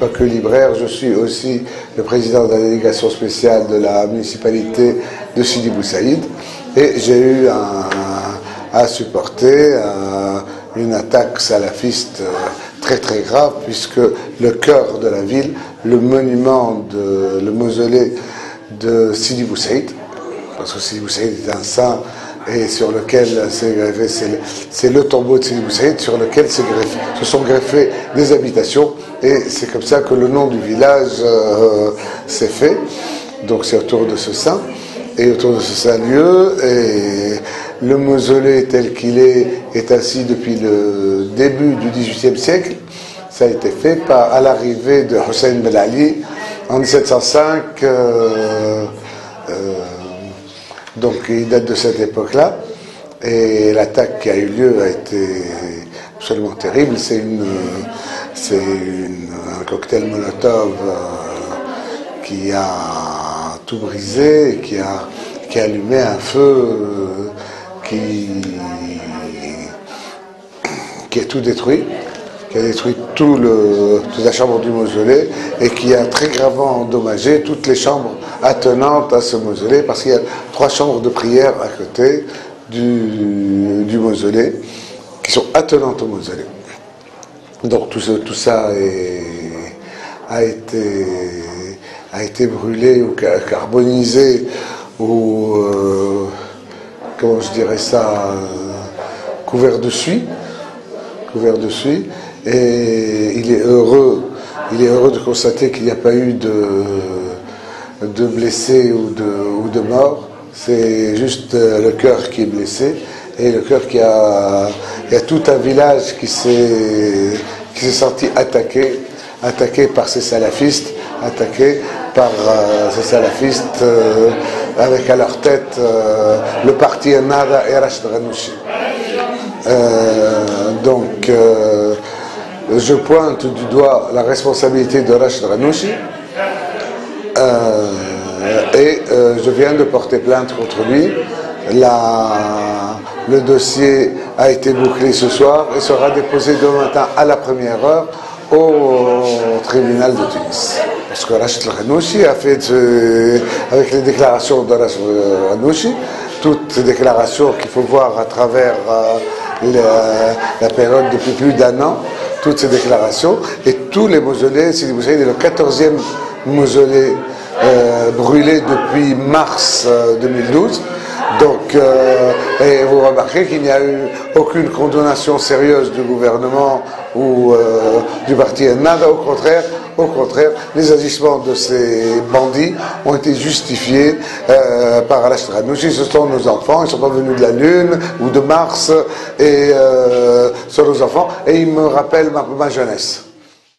pas que libraire, je suis aussi le président de la délégation spéciale de la municipalité de Sidi Bou Saïd. Et j'ai eu à supporter une attaque salafiste très très grave, puisque le cœur de la ville, le monument, le mausolée de Sidi Bou Saïd, parce que Sidi Bou Saïd est un saint, et sur lequel s'est greffé, c'est le tombeau de Sidi Bou Saïd sur lequel se sont greffées des habitations, et c'est comme ça que le nom du village s'est fait. Donc c'est autour de ce saint, et autour de ce saint lieu, et le mausolée tel qu'il est ainsi depuis le début du XVIIIe siècle. Ça a été fait à l'arrivée de Hussein Ben Ali en 1705. Donc il date de cette époque-là, et l'attaque qui a eu lieu a été absolument terrible. C'est un cocktail Molotov qui a tout brisé, qui a allumé un feu qui a tout détruit, qui a détruit toute la chambre du mausolée, et qui a très gravement endommagé toutes les chambres attenantes à ce mausolée, parce qu'il y a 3 chambres de prière à côté du mausolée, qui sont attenantes au mausolée. Donc tout ça a été brûlé ou carbonisé, ou comment je dirais ça, couvert de suie, et il est heureux de constater qu'il n'y a pas eu de blessés ou de morts. C'est juste le cœur qui est blessé, et le cœur il y a tout un village qui s'est senti attaqué par ces salafistes, avec à leur tête le parti Ennahda et Rachid Ghannouchi. Donc je pointe du doigt la responsabilité de Rachid Ghannouchi, et je viens de porter plainte contre lui. Le dossier a été bouclé ce soir et sera déposé demain matin à la première heure au tribunal de Tunis. Parce que Rachid Ghannouchi a fait, avec les déclarations de Rachid Ghannouchi, toutes ces déclarations qu'il faut voir à travers la période depuis plus d'1 an, toutes ces déclarations, et tous les mausolées, Sidi Bou Saïd est le 14e mausolée brûlé depuis mars 2012. Donc, et vous remarquez qu'il n'y a eu aucune condamnation sérieuse du gouvernement ou du parti Ennahda. Au contraire, les agissements de ces bandits ont été justifiés par Rachid Ghannouchi. Ce sont nos enfants, ils ne sont pas venus de la Lune ou de Mars, et ce sont nos enfants, et ils me rappellent ma jeunesse.